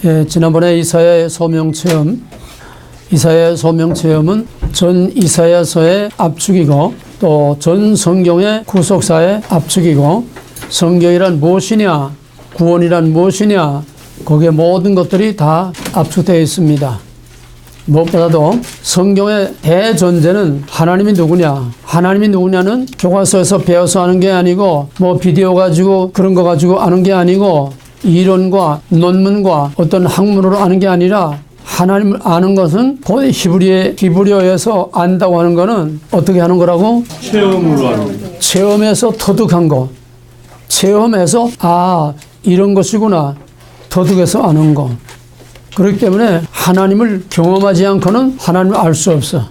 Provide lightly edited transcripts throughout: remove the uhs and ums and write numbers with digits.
예, 지난번에 이사야의 소명체험, 이사야의 소명체험은 전 이사야서의 압축이고 또 전 성경의 구속사의 압축이고 성경이란 무엇이냐, 구원이란 무엇이냐, 거기에 모든 것들이 다 압축되어 있습니다. 무엇보다도 성경의 대전제는 하나님이 누구냐, 하나님이 누구냐는 교과서에서 배워서 아는 게 아니고 뭐 비디오 가지고 그런 거 가지고 아는 게 아니고 이론과 논문과 어떤 학문으로 아는 게 아니라 하나님을 아는 것은 곧 히브리어에서 안다고 하는 거는 어떻게 하는 거라고? 체험으로 하는 거예요. 체험에서 터득한 거. 체험에서 아 이런 것이구나 터득해서 아는 거. 그렇기 때문에 하나님을 경험하지 않고는 하나님을 알 수 없어.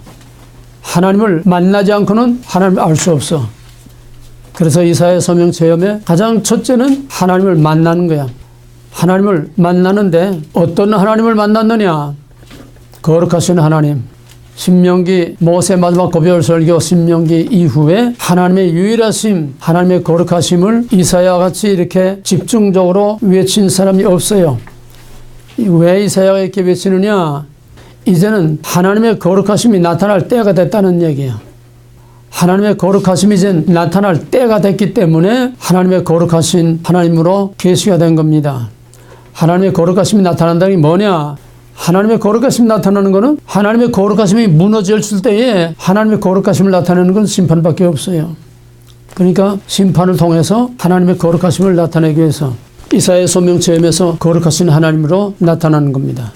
하나님을 만나지 않고는 하나님을 알 수 없어. 그래서 이사야의 소명 체험의 가장 첫째는 하나님을 만나는 거야. 하나님을 만나는데 어떤 하나님을 만났느냐? 거룩하신 하나님. 신명기 모세 마지막 고별 설교 신명기 이후에 하나님의 유일하심, 하나님의 거룩하심을 이사야와 같이 이렇게 집중적으로 외친 사람이 없어요. 왜 이사야가 이렇게 외치느냐? 이제는 하나님의 거룩하심이 나타날 때가 됐다는 얘기예요. 하나님의 거룩하심이 이제 나타날 때가 됐기 때문에 하나님의 거룩하신 하나님으로 계시가 된 겁니다. 하나님의 거룩하심이 나타난다는 게 뭐냐? 하나님의 거룩하심이 나타나는 것은 하나님의 거룩하심이 무너졌을 때에 하나님의 거룩하심을 나타내는 건 심판밖에 없어요. 그러니까 심판을 통해서 하나님의 거룩하심을 나타내기 위해서 이사야의 소명체험에서 거룩하신 하나님으로 나타나는 겁니다.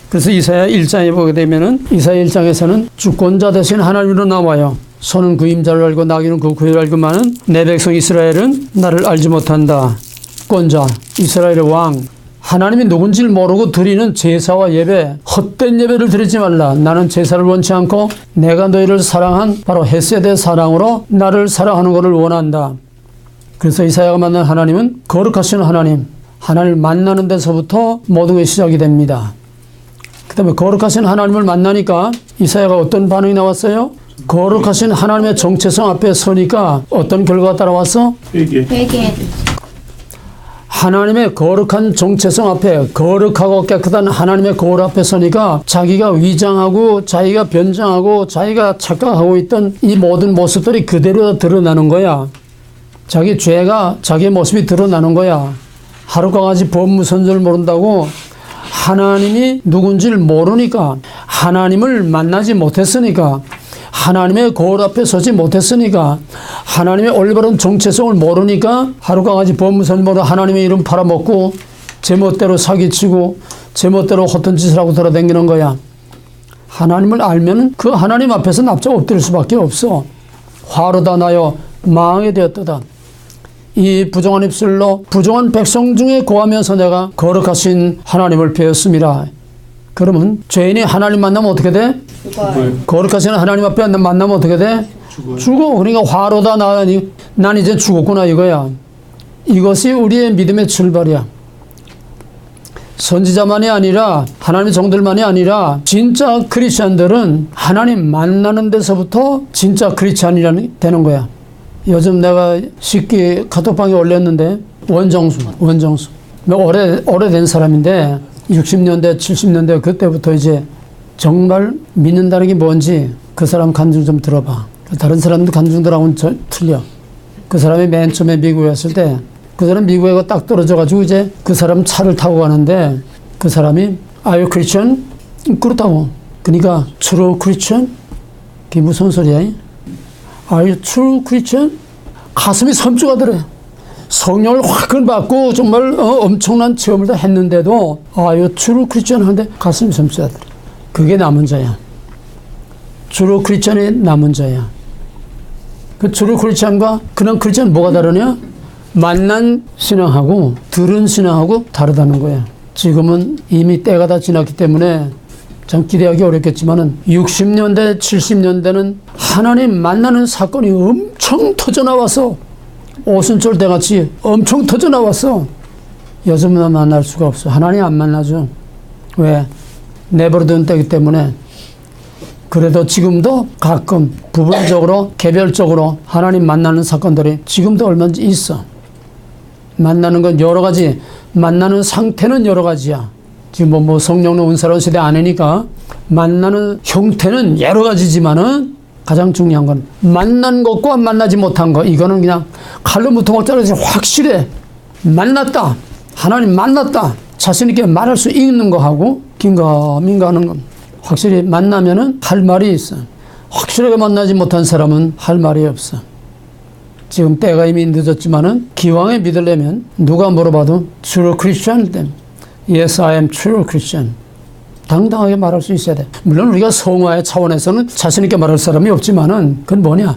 그래서 이사야 1장에 보게 되면은 이사야 1장에서는 주권자 되신 하나님으로 나와요. 소는 그 임자를 알고 나귀는 그 구유를 알고만은 내 백성 이스라엘은 나를 알지 못한다. 주권자, 이스라엘의 왕, 하나님이 누군지를 모르고 드리는 제사와 예배, 헛된 예배를 드리지 말라. 나는 제사를 원치 않고 내가 너희를 사랑한 바로 헤세드의 사랑으로 나를 사랑하는 것을 원한다. 그래서 이사야가 만난 하나님은 거룩하신 하나님, 하나님을 만나는 데서부터 모든 게 시작이 됩니다. 그 다음에 거룩하신 하나님을 만나니까 이사야가 어떤 반응이 나왔어요? 거룩하신 하나님의 정체성 앞에 서니까 어떤 결과가 따라왔어? 회개. 하나님의 거룩한 정체성 앞에, 거룩하고 깨끗한 하나님의 거울 앞에 서니까 자기가 위장하고 자기가 변장하고 자기가 착각하고 있던 이 모든 모습들이 그대로 드러나는 거야. 자기 죄가, 자기 모습이 드러나는 거야. 하룻과 같이 법무선조를 모른다고 하나님이 누군지를 모르니까, 하나님을 만나지 못했으니까, 하나님의 거울 앞에 서지 못했으니까, 하나님의 올바른 정체성을 모르니까 하루가 같이 법무선조로 하나님의 이름 팔아먹고 제멋대로 사기치고 제멋대로 허튼 짓을 하고 돌아다니는 거야. 하나님을 알면 그 하나님 앞에서 납작 엎드릴 수밖에 없어. 화로다 나여 망하게 되었도다. 이 부정한 입술로 부정한 백성 중에 고하면서 내가 거룩하신 하나님을 배웠습니다. 그러면 죄인이 하나님 만나면 어떻게 돼? 거룩하신 하나님 앞에 만나면 어떻게 돼? 죽어. 그러니까 화로다 나니 난 이제 죽었구나 이거야. 이것이 우리의 믿음의 출발이야. 선지자만이 아니라 하나님의 종들만이 아니라 진짜 크리스찬들은 하나님 만나는 데서부터 진짜 크리스찬이라는 되는 거야. 요즘 내가 식기 카톡방에 올렸는데 원정수 오래된 사람인데 60년대 70년대 그때부터 이제 정말 믿는다는 게 뭔지 그 사람 간증 좀 들어봐. 다른 사람들 간증들하고는 틀려. 그 사람이 맨 처음에 미국에 왔을 때 그 사람 미국에 딱 떨어져가지고 이제 그 사람 차를 타고 가는데 그 사람이 Are you Christian? 그렇다고. 그러니까 True Christian? 그게 무슨 소리야? Are you true Christian? 가슴이 섬찟하더래. 성령을 확 받고 정말 엄청난 체험을 다 했는데도 Are you true Christian? 하는데 가슴이 섬찟하더래. 그게 남은 자야. 주로 크리스찬이 남은 자야. 그 주로 크리스찬과 그냥 크리스찬 뭐가 다르냐? 만난 신앙하고 들은 신앙하고 다르다는 거야. 지금은 이미 때가 다 지났기 때문에 참 기대하기 어렵겠지만은 60년대, 70년대는 하나님 만나는 사건이 엄청 터져나와서 오순절 때같이 엄청 터져나왔어. 요즘은 만날 수가 없어. 하나님 안 만나죠. 왜? 내버려둔 때이기 때문에. 그래도 지금도 가끔 부분적으로 개별적으로 하나님 만나는 사건들이 지금도 얼마든지 있어. 만나는 건 여러 가지, 만나는 상태는 여러 가지야. 지금 뭐 성령의 은사로운 시대 아니니까 만나는 형태는 여러 가지지만은 가장 중요한 건 만난 것과 만나지 못한 것, 이거는 그냥 칼로 무통을 자르지 확실해. 만났다, 하나님 만났다, 자신 있게 말할 수 있는 거하고 긴가민가 하는 건 확실히 만나면은 할 말이 있어. 확실하게 만나지 못한 사람은 할 말이 없어. 지금 때가 이미 늦었지만은 기왕에 믿으려면 누가 물어봐도 true Christian, yes I am true Christian, 당당하게 말할 수 있어야 돼. 물론 우리가 성화의 차원에서는 자신 있게 말할 사람이 없지만은 그건 뭐냐,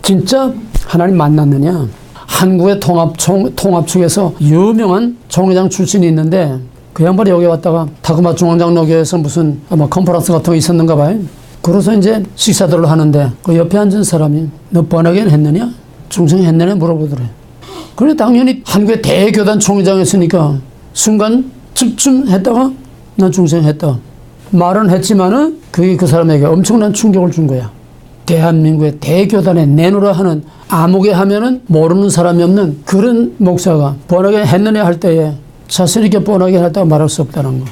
진짜 하나님 만났느냐. 한국의 통합 측에서 유명한 총회장 출신이 있는데 그 양반이 여기 왔다가 타그마 중앙장로교회에서 무슨 아마 컨퍼런스 같은 거 있었는가 봐요. 그래서 이제 식사들을 하는데 그 옆에 앉은 사람이 너 번하게는 했느냐? 중생했느냐? 물어보더래. 그래 당연히 한국의 대교단 총회장이었으니까 순간 쯤 했다가 난 중생했다 말은 했지만은 그게 그 사람에게 엄청난 충격을 준 거야. 대한민국의 대교단에 내놓으라 하는, 아무개 하면은 모르는 사람이 없는 그런 목사가 번하게 했느냐 할 때에 자신 있게 번하게 했다고 말할 수 없다는 거.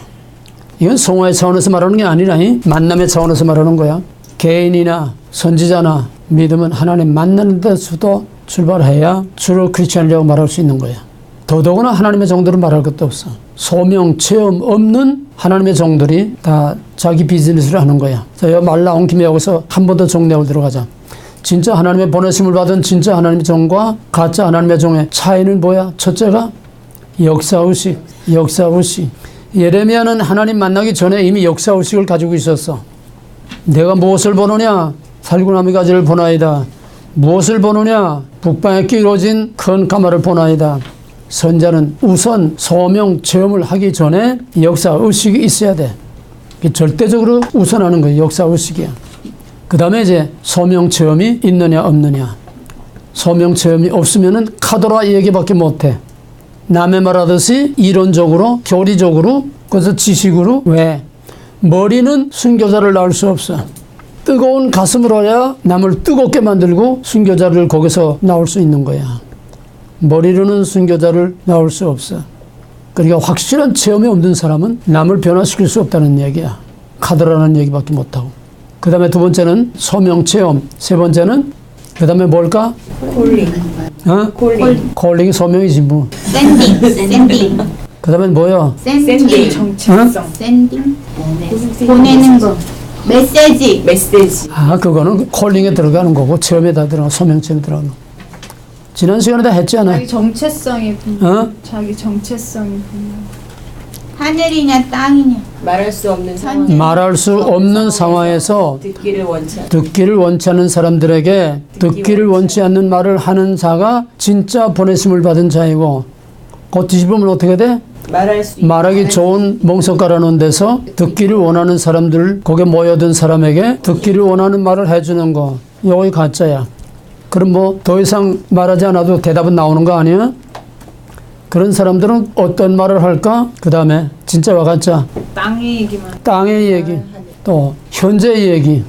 이건 성화의 차원에서 말하는 게 아니라 만남의 차원에서 말하는 거야. 개인이나 선지자나 믿음은 하나님 만나는 데서도 출발해야 주로 크리스찬이라고 말할 수 있는 거야. 더더구나 하나님의 종들은 말할 것도 없어. 소명, 체험 없는 하나님의 종들이 다 자기 비즈니스를 하는 거야. 자, 말 나온 김에 여기서 한 번 더 정리하고 들어가자. 진짜 하나님의 보내심을 받은 진짜 하나님의 종과 가짜 하나님의 종의 차이는 뭐야? 첫째가 역사의식. 예레미야는 하나님 만나기 전에 이미 역사의식을 가지고 있었어. 내가 무엇을 보느냐? 살구나무 가지를 보나이다. 무엇을 보느냐? 북방에 끼워진 큰 가마를 보나이다. 선자는 우선 소명 체험을 하기 전에 역사의식이 있어야 돼. 절대적으로 우선하는 거예요. 역사의식이야. 그 다음에 이제 소명 체험이 있느냐 없느냐. 소명 체험이 없으면은 카더라 얘기밖에 못해. 남의 말하듯이 이론적으로 교리적으로 그래서 지식으로. 왜? 머리는 순교자를 낳을 수 없어. 뜨거운 가슴으로야 남을 뜨겁게 만들고 순교자를 거기서 낳을 수 있는 거야. 머리로는 순교자를 낳을 수 없어. 그러니까 확실한 체험이 없는 사람은 남을 변화시킬 수 없다는 얘기야. 카드라는 얘기밖에 못하고. 그 다음에 두 번째는 소명 체험. 세 번째는 그 다음에 뭘까? 콜링. 콜링이 소명이지 뭐. 샌딩. 그 다음에 뭐야? 샌딩. 정체성. 샌딩. 보내는 거. 메시지. 아, 그거는 콜링에 들어가는 거고 체험에 다 들어가, 소명 체험에 들어가는 거. 지난 시간에 다 했지 않아? 자기 정체성이 분명. 어? 자기 정체성이 분명. 하늘이냐 땅이냐. 말할 수 없는 상황. 말할 수 없는 상황에서 듣기를 원치 않는 사람들에게 듣기를 원치 않는 말을 하는 자가 진짜 보내심을 받은 자이고, 그 뒤집으면 어떻게 돼? 말하기 좋은 멍석가라는 데서 듣기를 원하는 사람들, 거기에 모여든 사람에게 듣기를 원하는 말을 해주는 거, 이거 가짜야. 그럼 뭐 더 이상 말하지 않아도 대답은 나오는 거 아니야? 그런 사람들은 어떤 말을 할까? 그 다음에 진짜와 가짜. 땅의 얘기만. 땅의 얘기, 또 현재의 얘기.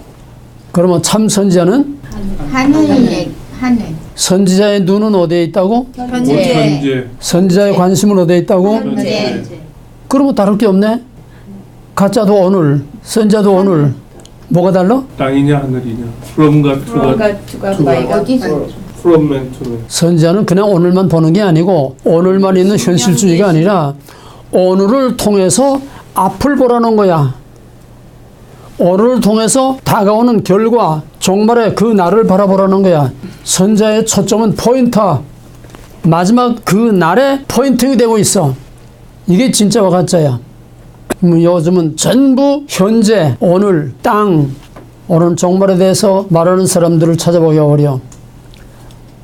그러면 참 선지자는? 하늘 얘기. 하늘. 선지자의 눈은 어디에 있다고? 현재. 선지자의 관심은 어디에 있다고? 현재. 그러면 다를 게 없네. 가짜도 오늘, 선지자도 오늘. 뭐가 달라? 땅이냐 하늘이냐. From과 to가 어디서? From and to. 선지자는 그냥 오늘만 보는 게 아니고 오늘만 있는 현실주의가 아니라 오늘을 통해서 앞을 보라는 거야. 오늘을 통해서 다가오는 결과, 종말의 그 날을 바라보라는 거야. 선지자의 초점은 포인트, 마지막 그 날에 포인팅이 되고 있어. 이게 진짜와 가짜야. 요즘은 전부 현재, 오늘, 땅, 오늘 종말에 대해서 말하는 사람들을 찾아보기 어려워.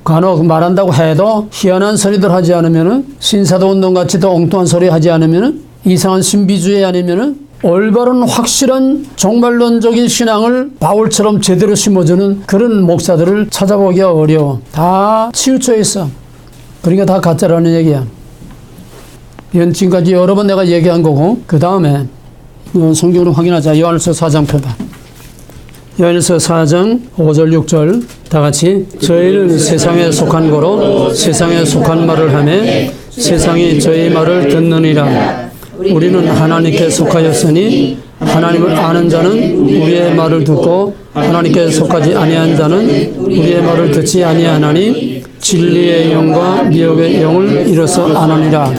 간혹 말한다고 해도 희한한 소리들 하지 않으면은, 신사도 운동같이 더 엉뚱한 소리 하지 않으면은, 이상한 신비주의 아니면은 올바른 확실한 종말론적인 신앙을 바울처럼 제대로 심어주는 그런 목사들을 찾아보기가 어려워. 다 치우쳐 있어. 그러니까 다 가짜라는 얘기야. 이건 지금까지 여러 번 내가 얘기한 거고, 그 다음에 성경으로 확인하자. 요한일서 4장 펴봐. 요한일서 4장 5절 6절 다 같이. 저희는 세상에 속한 거로 세상에 속한 말을 하며 세상이 저희 말을 듣느니라. 우리는 하나님께 속하였으니 하나님을 아는 자는 우리의 말을 듣고 하나님께 속하지 아니한 자는 우리의 말을 듣지 아니하나니 진리의 영과 미혹의 영을 이로써 아느니라.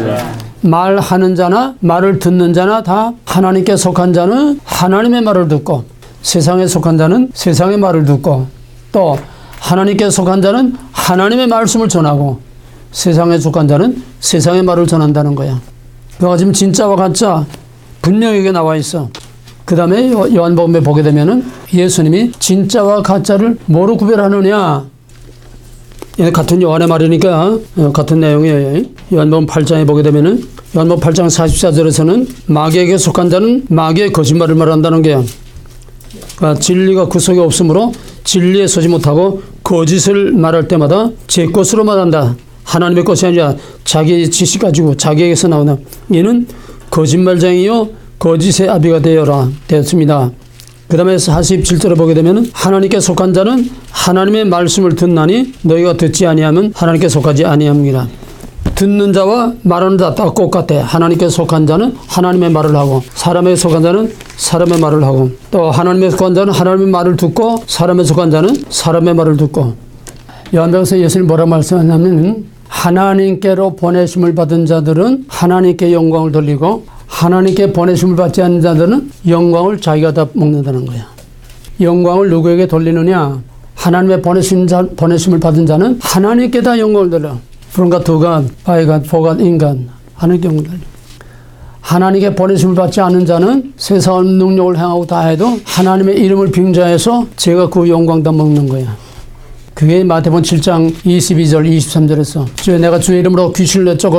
말하는 자나 말을 듣는 자나 다 하나님께 속한 자는 하나님의 말을 듣고 세상에 속한 자는 세상의 말을 듣고 또 하나님께 속한 자는 하나님의 말씀을 전하고 세상에 속한 자는 세상의 말을 전한다는 거야. 그가 지금 진짜와 가짜 분명하게 나와 있어. 그 다음에 요한복음에 보게 되면은 예수님이 진짜와 가짜를 뭐로 구별하느냐. 같은 요한의 말이니까 같은 내용이에요. 요한복음 8장에 보게 되면은 요한복음 8장 44절에서는 마귀에게 속한 자는 마귀의 거짓말을 말한다는 거야. 그러니까 진리가 그 속에 없으므로 진리에 서지 못하고 거짓을 말할 때마다 제 것으로 말한다. 하나님의 것이 아니라 자기의 지식 가지고 자기에게서 나오나 이는 거짓말쟁이요 거짓의 아비가 되었습니다. 그 다음에 47절에 보게 되면 하나님께 속한 자는 하나님의 말씀을 듣나니 너희가 듣지 아니하면 하나님께 속하지 아니합니다. 듣는 자와 말하는 자 다 똑같아. 하나님께 속한 자는 하나님의 말을 하고 사람에 속한 자는 사람의 말을 하고 또 하나님에 속한 자는 하나님의 말을 듣고 사람에 속한 자는 사람의 말을 듣고 요한복음에서 예수님 뭐라고 말씀하냐면 하나님께로 보내심을 받은 자들은 하나님께 영광을 돌리고 하나님께 보내심을 받지 않는 자들은 영광을 자기가 다 먹는다는 거야. 영광을 누구에게 돌리느냐? 하나님의 보내심을 받은 자는 하나님께 다 영광을 돌려. From God to God, by God, for God, in God. 하나님께 영광을 돌려. 하나님께 보내심을 받지 않는 자는 세상 능력을 행하고 다 해도 하나님의 이름을 빙자해서 제가 그 영광 다 먹는 거야. 그게 마태복음 7장 22절 23절에서 주여 내가 주의 이름으로 귀신을 내쫓고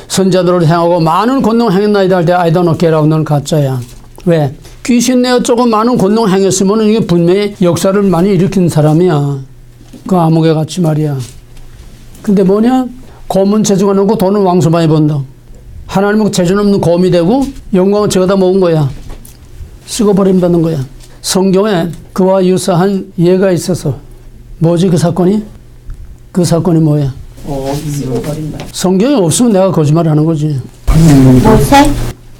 선자들을 행하고 많은 권능 행했나이다 할 때 I don't get out 너는 가짜야. 왜? 귀신 내쫓고 많은 권능 행했으면 이게 분명히 역사를 많이 일으킨 사람이야. 그 아무개 같이 말이야. 근데 뭐냐? 고문 재주가 없고 돈은 왕수 많이 번다. 하나님은 재주 없는 곰이 되고 영광은 제가 다 먹은 거야. 쓰고 버림받는 거야. 성경에 그와 유사한 예가 있어서 뭐지 그 사건이? 그 사건이 뭐야? 성경이 없으면 내가 거짓말하는 거지.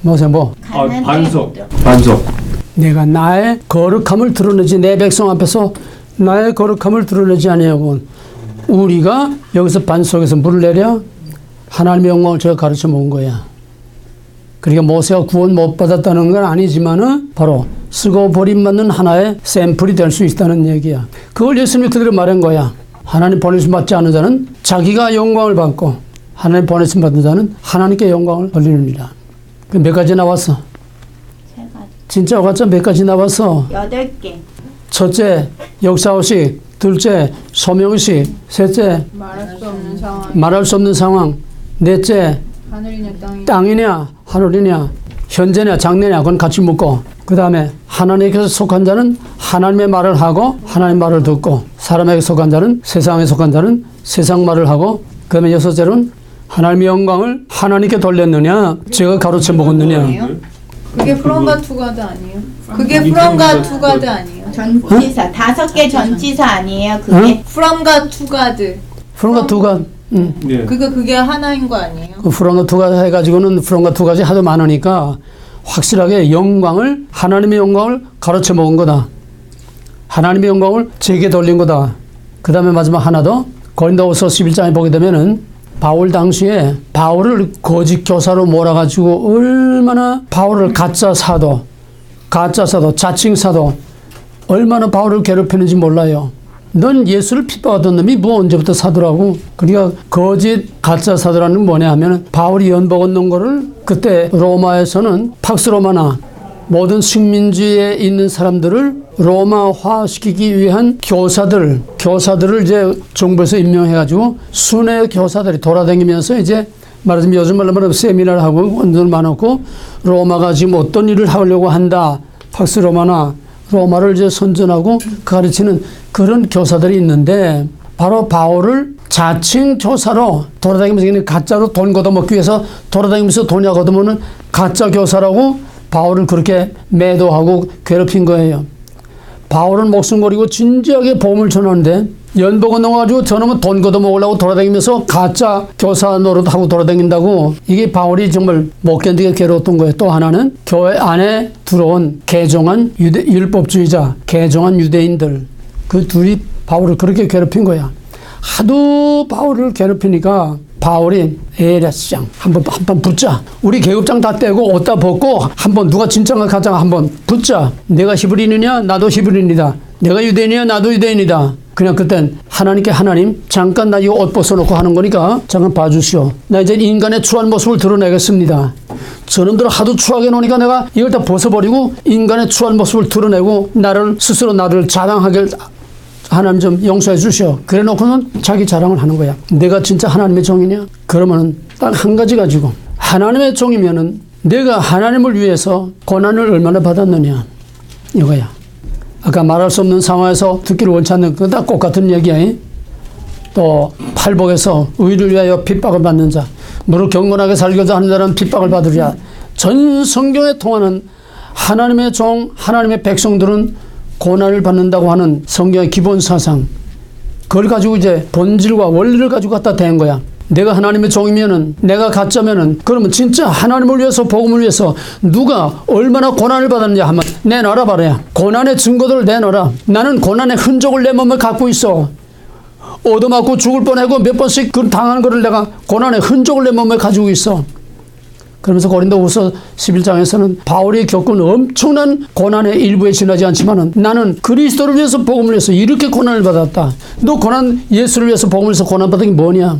모세 뭐? 반석. 내가 나의 거룩함을 드러내지 내 백성 앞에서 나의 거룩함을 드러내지 아니하고 우리가 여기서 반석에서 물을 내려 하나님의 영광을 제가 가르쳐 먹은 거야. 그러니까 모세가 구원 못 받았다는 건 아니지만은 바로 쓰고 버림받는 하나의 샘플이 될 수 있다는 얘기야. 그걸 예수님이 그대로 말한 거야. 하나님 보내심 받지 않는 자는 자기가 영광을 받고 하나님 보내심 받는 자는 하나님께 영광을 돌리느니라. 그 몇 가지 나왔어? 진짜 가짜 몇 가지 나왔어? 8개. 첫째, 역사의식. 둘째, 소명의식. 셋째, 말할 수 없는 상황. 넷째, 하늘이냐 땅이냐 하늘이냐 현재냐 장래냐 그건 같이 묻고 그 다음에 하나님께서 속한 자는 하나님의 말을 하고 하나님 말을 듣고 사람에게 속한 자는 세상에 속한 자는 세상 말을 하고 그 다음에 여섯째로는 하나님의 영광을 하나님께 돌렸느냐 제가 가르쳐 먹었느냐. 그게 from God to God 아니에요? 그게 from God to God 아니에요? 전치사 5개 전치사 아니에요? 그게? from God to God. 프롬과 두가 예. 그게 하나인 거 아니에요? 프롬과 두가 해가지고는 프롬과 두 가지 하도 많으니까 확실하게 영광을 하나님의 영광을 가르쳐 먹은 거다. 하나님의 영광을 제게 돌린 거다. 그 다음에 마지막 하나 더 고린도후서 11장에 보게 되면은 바울 당시에 바울을 거짓 교사로 몰아가지고 얼마나 바울을 가짜 사도, 자칭 사도 얼마나 바울을 괴롭히는지 몰라요. 넌 예수를 핍박하던 놈이 뭐 언제부터 사도라고. 그러니까 거짓 가짜 사도라는 건 뭐냐 하면 바울이 연복 얻는 거를 그때 로마에서는 팍스 로마나 모든 식민지에 있는 사람들을 로마화시키기 위한 교사들을 이제 정부에서 임명해가지고 순회 교사들이 돌아다니면서 이제 말하자면 요즘 말로 말하면 세미나를 하고 원전을 많았고 로마가 지금 어떤 일을 하려고 한다. 팍스 로마나 로마를 이제 선전하고 가르치는 그런 교사들이 있는데 바로 바울을 자칭 교사로 돌아다니면서 가짜로 돈 걷어먹기 위해서 돌아다니면서 돈이 걷어먹는 가짜 교사라고 바울을 그렇게 매도하고 괴롭힌 거예요. 바울은 목숨 걸고 진지하게 복음을 전하는데 연봉은 넣어가지고 저놈은 돈 걷어먹으려고 돌아다니면서 가짜 교사 노릇하고 돌아다닌다고. 이게 바울이 정말 못 견디게 괴로웠던 거예요. 또 하나는 교회 안에 들어온 개종한 율법주의자, 개종한 유대인들, 그 둘이 바울을 그렇게 괴롭힌 거야. 하도 바울을 괴롭히니까 바울이 에라짱 한번 붙자. 우리 계급장 다 떼고 옷 다 벗고 한번 누가 진짜가 가장 한번 붙자. 내가 히브리인이냐 나도 히브리인이다. 내가 유대인이냐 나도 유대인이다. 그냥 그땐 하나님께 하나님 잠깐 나 이거 옷 벗어놓고 하는 거니까 잠깐 봐주시오. 나 이제 인간의 추한 모습을 드러내겠습니다. 저놈들 하도 추하게 노니까 내가 이걸 다 벗어버리고 인간의 추한 모습을 드러내고 나를 스스로 나를 자랑하게 하나님 좀 용서해 주시오. 그래 놓고는 자기 자랑을 하는 거야. 내가 진짜 하나님의 종이냐? 그러면은 딱 한 가지 가지고 하나님의 종이면은 내가 하나님을 위해서 고난을 얼마나 받았느냐 이거야. 아까 말할 수 없는 상황에서 듣기를 원치 않는 그 다 똑같은 얘기야. 또 팔복에서 의를 위하여 핍박을 받는 자, 무릇 경건하게 살고자 하는 자는 핍박을 받으리라. 전 성경에 통하는 하나님의 종, 하나님의 백성들은 고난을 받는다고 하는 성경의 기본 사상, 그걸 가지고 이제 본질과 원리를 가지고 갖다 댄 거야. 내가 하나님의 종이면은, 내가 가짜면은, 그러면 진짜 하나님을 위해서, 복음을 위해서 누가 얼마나 고난을 받았느냐 하면 내놔라 말이야. 고난의 증거들을 내놔라. 나는 고난의 흔적을 내 몸에 갖고 있어. 얻어맞고 죽을 뻔하고 몇 번씩 그 당한 거를 내가 고난의 흔적을 내 몸에 가지고 있어. 그러면서 고린도후서 11장에서는 바울이 겪은 엄청난 고난의 일부에 지나지 않지만은 나는 그리스도를 위해서 복음을 위해서 이렇게 고난을 받았다. 너 고난 예수를 위해서 복음을 위해서 고난 받은 게 뭐냐?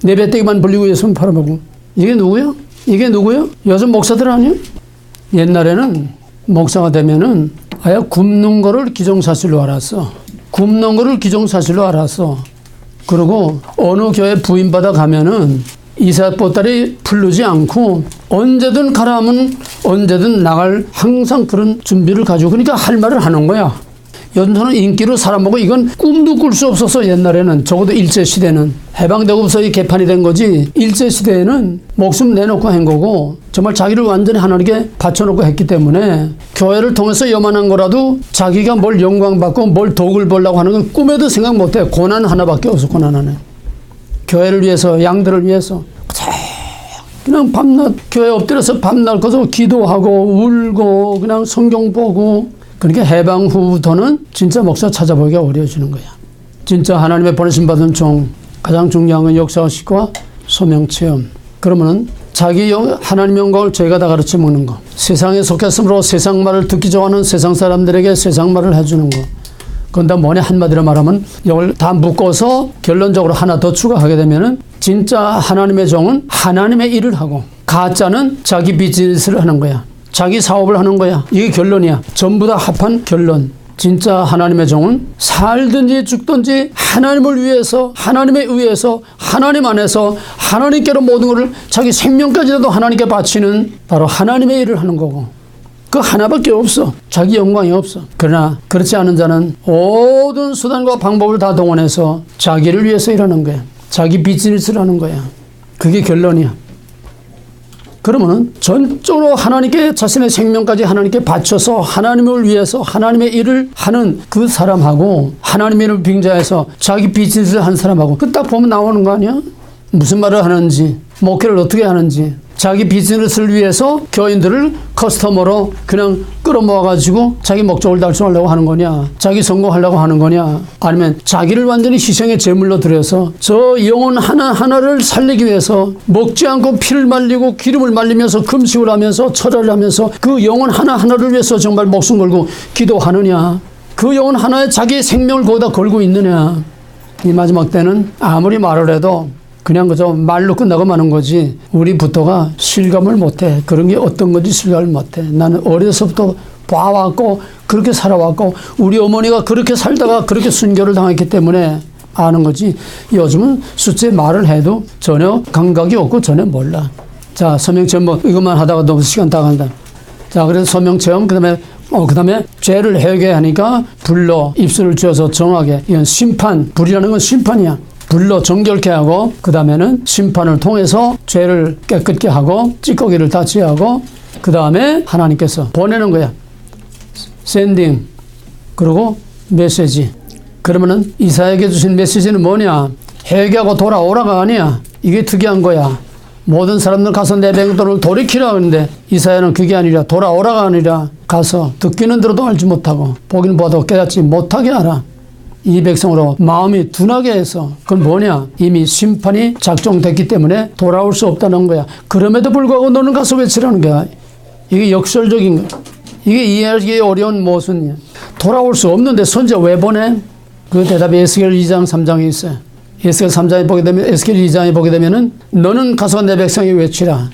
내 배때기만 불리고 예수는 팔아먹고. 이게 누구요? 이게 누구요? 요즘 목사들 아니요? 옛날에는 목사가 되면은 아예 굶는 거를 기정사실로 알았어. 굶는 거를 기정사실로 알았어. 그리고 어느 교회 부임받아 가면은 이사보따리 풀르지 않고 언제든 가라 하면 언제든 나갈 항상 그런 준비를 가지고 그러니까 할 말을 하는 거야. 요즘은 인기로 사람하고 이건 꿈도 꿀 수 없어서 옛날에는 적어도 일제시대는 해방되고서 이 개판이 된 거지 일제시대에는 목숨 내놓고 한 거고 정말 자기를 완전히 하나님께 바쳐놓고 했기 때문에 교회를 통해서 요만한 거라도 자기가 뭘 영광받고 뭘 덕을 보려고 하는 건 꿈에도 생각 못해. 고난 하나밖에 없어. 고난 하나. 교회를 위해서 양들을 위해서 그냥 밤낮 교회 엎드려서 밤낮 거서 기도하고 울고 그냥 성경 보고. 그러니까 해방 후부터는 진짜 목사 찾아보기가 어려워지는 거야. 진짜 하나님의 보내심 받은 종, 가장 중요한 건 역사의식과 소명체험. 그러면은 자기 하나님 영광을 저희가 다 가르쳐 먹는 거. 세상에 속했으므로 세상 말을 듣기 좋아하는 세상 사람들에게 세상 말을 해주는 거. 그건 다 뭐냐 한마디로 말하면 이걸 다 묶어서 결론적으로 하나 더 추가하게 되면은 진짜 하나님의 종은 하나님의 일을 하고 가짜는 자기 비즈니스를 하는 거야. 자기 사업을 하는 거야. 이게 결론이야. 전부 다 합한 결론. 진짜 하나님의 종은 살든지 죽든지 하나님을 위해서 하나님에 의해서 하나님 안에서 하나님께로 모든 것을 자기 생명까지라도 하나님께 바치는 바로 하나님의 일을 하는 거고 그 하나밖에 없어. 자기 영광이 없어. 그러나 그렇지 않은 자는 모든 수단과 방법을 다 동원해서 자기를 위해서 일하는 거야. 자기 비즈니스를 하는 거야. 그게 결론이야. 그러면은 전적으로 하나님께 자신의 생명까지 하나님께 바쳐서 하나님을 위해서 하나님의 일을 하는 그 사람하고 하나님의 일을 빙자해서 자기 비즈니스를 한 사람하고 그 딱 보면 나오는 거 아니야? 무슨 말을 하는지 목회를 어떻게 하는지 자기 비즈니스를 위해서 교인들을 커스터머로 그냥 끌어모아가지고 자기 목적을 달성하려고 하는 거냐, 자기 성공하려고 하는 거냐, 아니면 자기를 완전히 희생의 제물로 들여서 저 영혼 하나하나를 살리기 위해서 먹지 않고 피를 말리고 기름을 말리면서 금식을 하면서 철야를 하면서 그 영혼 하나하나를 위해서 정말 목숨 걸고 기도하느냐, 그 영혼 하나에 자기의 생명을 거기다 걸고 있느냐. 이 마지막 때는 아무리 말을 해도 그냥 그저 말로 끝나고 마는 거지 우리 부터가 실감을 못해. 그런 게 어떤 건지 실감을 못해. 나는 어려서부터 봐왔고 그렇게 살아왔고 우리 어머니가 그렇게 살다가 그렇게 순교를 당했기 때문에 아는 거지. 요즘은 숫자에 말을 해도 전혀 감각이 없고 전혀 몰라. 자, 서명체험 뭐 이것만 하다가 너무 시간 다 간다. 자, 그래서 서명체험 그다음에 죄를 회개하니까 불로 입술을 쥐어서 정하게. 이건 심판. 불이라는 건 심판이야. 불로 정결케 하고 그 다음에는 심판을 통해서 죄를 깨끗게 하고 찌꺼기를 다 제하고 그 다음에 하나님께서 보내는 거야. 샌딩. 그리고 메시지. 그러면은 이사야에게 주신 메시지는 뭐냐? 회개하고 돌아오라가 아니야. 이게 특이한 거야. 모든 사람들 가서 내 백성들을 돌이키라 하는데 이사야는 그게 아니라 돌아오라가 아니라 가서 듣기는 들어도 알지 못하고 보기는 봐도 깨닫지 못하게 하라. 이 백성으로 마음이 둔하게 해서 그건 뭐냐? 이미 심판이 작정됐기 때문에 돌아올 수 없다는 거야. 그럼에도 불구하고 너는 가서 외치라는 거야. 이게 역설적인 거야. 이게 이해하기 어려운 모순이야. 돌아올 수 없는데 선지자 왜 보내? 그 대답이 에스겔 2장 3장에 있어요. 에스겔 3장에 보게 되면 에스겔 2장에 보게 되면은 너는 가서 내 백성이 외치라.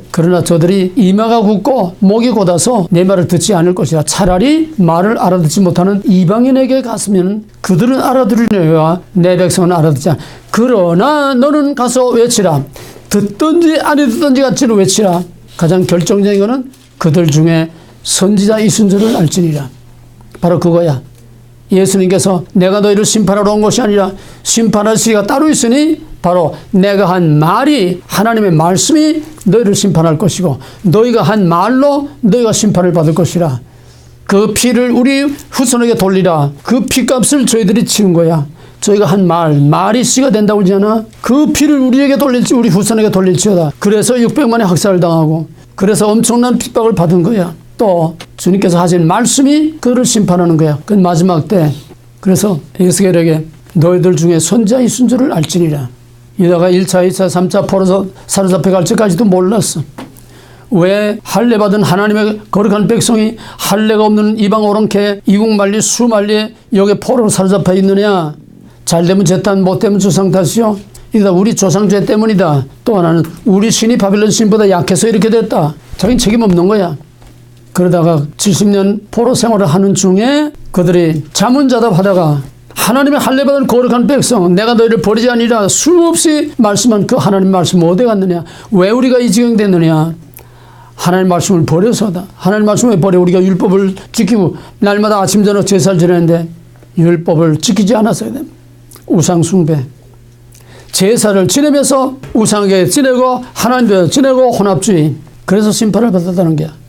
그러나 저들이 이마가 굳고 목이 곧아서 내 말을 듣지 않을 것이라. 차라리 말을 알아듣지 못하는 이방인에게 갔으면 그들은 알아들으려야 내 백성은 알아듣지 않아. 그러나 너는 가서 외치라. 듣든지 안 듣든지 같이는 외치라. 가장 결정적인 것은 그들 중에 선지자 있은 줄을 알지니라. 바로 그거야. 예수님께서 내가 너희를 심판하러 온 것이 아니라 심판할 시기가 따로 있으니 바로 내가 한 말이 하나님의 말씀이 너희를 심판할 것이고 너희가 한 말로 너희가 심판을 받을 것이라. 그 피를 우리 후손에게 돌리라. 그 피값을 저희들이 치는 거야. 저희가 한 말이 씨가 된다고 그러잖아. 그 피를 우리에게 돌릴지 우리 후손에게 돌릴지어다. 그래서 600만이 학살을 당하고 그래서 엄청난 핍박을 받은 거야. 또 주님께서 하신 말씀이 그를 심판하는 거야. 그 마지막 때. 그래서 에스겔에게 너희들 중에 선지자 있은 줄을 알지니라. 이다가 1차, 2차, 3차 포로서 사로잡혀 때까지도 몰랐어. 왜 할례 받은 하나님의 거룩한 백성이 할례가 없는 이방 오랑캐 이국만리 수만리에 여기 포로로 사로잡혀 있느냐? 잘되면 재탄, 못되면 조상 탓이요. 이다 우리 조상 죄 때문이다. 또 하나는 우리 신이 바빌론 신보다 약해서 이렇게 됐다. 자기는 책임 없는 거야. 그러다가 70년 포로 생활을 하는 중에 그들이 자문자답하다가 하나님의 할례받은 거룩한 백성 내가 너희를 버리지 아니라 수없이 말씀한 그 하나님 말씀 어디 갔느냐? 왜 우리가 이 지경 됐느냐? 하나님 말씀을 버려서다. 하나님 말씀을 버려 우리가 율법을 지키고 날마다 아침 저녁 제사를 지내는데 율법을 지키지 않았어야 됩니다. 우상 숭배. 제사를 지내면서 우상에게 지내고 하나님께 지내고 혼합주의. 그래서 심판을 받았다는 거야.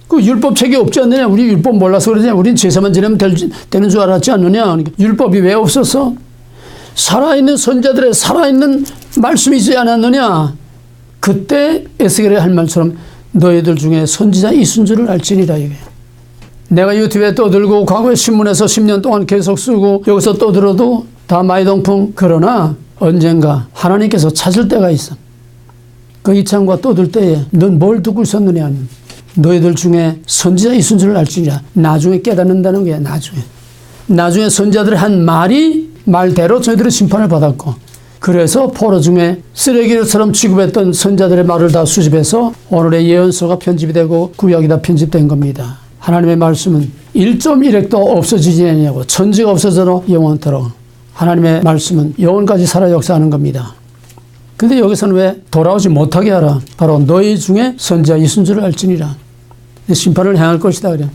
그 율법책이 없지 않느냐? 우리 율법 몰라서 그러냐? 우린 제사만 지내면 되는 줄 알았지 않느냐? 그러니까 율법이 왜 없었어? 살아있는 선자들의 살아있는 말씀이 있지 않았느냐? 그때 에스겔이 할 말처럼 너희들 중에 선지자 있은 줄을 알지니라 이게. 내가 유튜브에 떠들고 과거에 신문에서 10년 동안 계속 쓰고 여기서 떠들어도 다 마이동풍. 그러나 언젠가 하나님께서 찾을 때가 있어. 그 이창과 떠들 때에 넌 뭘 듣고 있었느냐? 너희들 중에 선지자 있은 줄을 알지니라. 나중에 깨닫는다는 거야. 나중에 선지자들의 한 말대로 저희들은 심판을 받았고 그래서 포로 중에 쓰레기처럼 취급했던 선지자들의 말을 다 수집해서 오늘의 예언서가 편집이 되고 구약이 다 편집된 겁니다. 하나님의 말씀은 1.1핵도 없어지지 않냐고. 천지가 없어져도 영원토록. 하나님의 말씀은 영원까지 살아 역사하는 겁니다. 근데 여기서는 왜 돌아오지 못하게 하라. 바로 너희 중에 선지자 있은 줄을 알지니라. 심판을 행할 것이다 그래.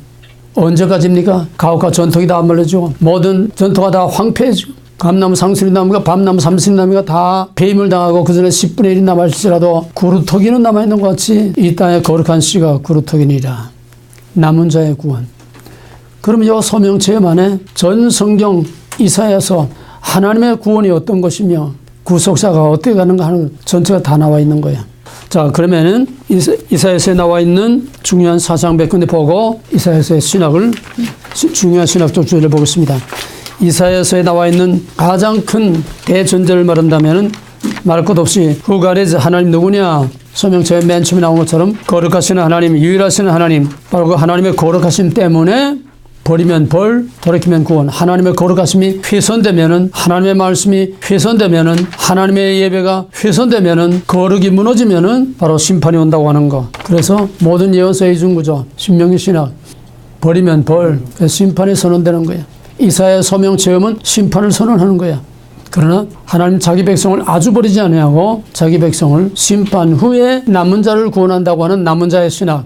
언제까지입니까? 가옥과 전통이 다 말려지고 모든 전통가 다 황폐해지고 감나무 상수리나무가 밤나무 삼수리나무가 다 배임을 당하고 그 전에 10분의 1이 남아있을지라도 구루터기는 남아있는 것 같이 이 땅의 거룩한 씨가 구루터기니라. 남은 자의 구원. 그럼 이 소명 체험 안에 전 성경 이사야서 하나님의 구원이 어떤 것이며 구속사가 어떻게 가는가 하는 전체가 다 나와 있는 거야. 자, 그러면은 이사야서에 나와 있는 중요한 사상 몇 군데 보고 이사야서의 중요한 신학적 주제를 보겠습니다. 이사야서에 나와 있는 가장 큰 대전제를 말한다면은 말할 것 없이 후가레즈 하나님 누구냐? 소명체의 맨 처음에 나온 것처럼 거룩하신 하나님, 유일하신 하나님, 바로 그 하나님의 거룩하심 때문에 버리면 벌, 돌이키면 구원. 하나님의 거룩하심이 훼손되면은, 하나님의 말씀이 훼손되면은, 하나님의 예배가 훼손되면은, 거룩이 무너지면은 바로 심판이 온다고 하는 거. 그래서 모든 예언서의 이중구조, 신명기 신학, 버리면 벌, 심판이 선언되는 거야. 이사야의 소명 체험은 심판을 선언하는 거야. 그러나 하나님 자기 백성을 아주 버리지 아니하고 자기 백성을 심판 후에 남은 자를 구원한다고 하는 남은 자의 신학.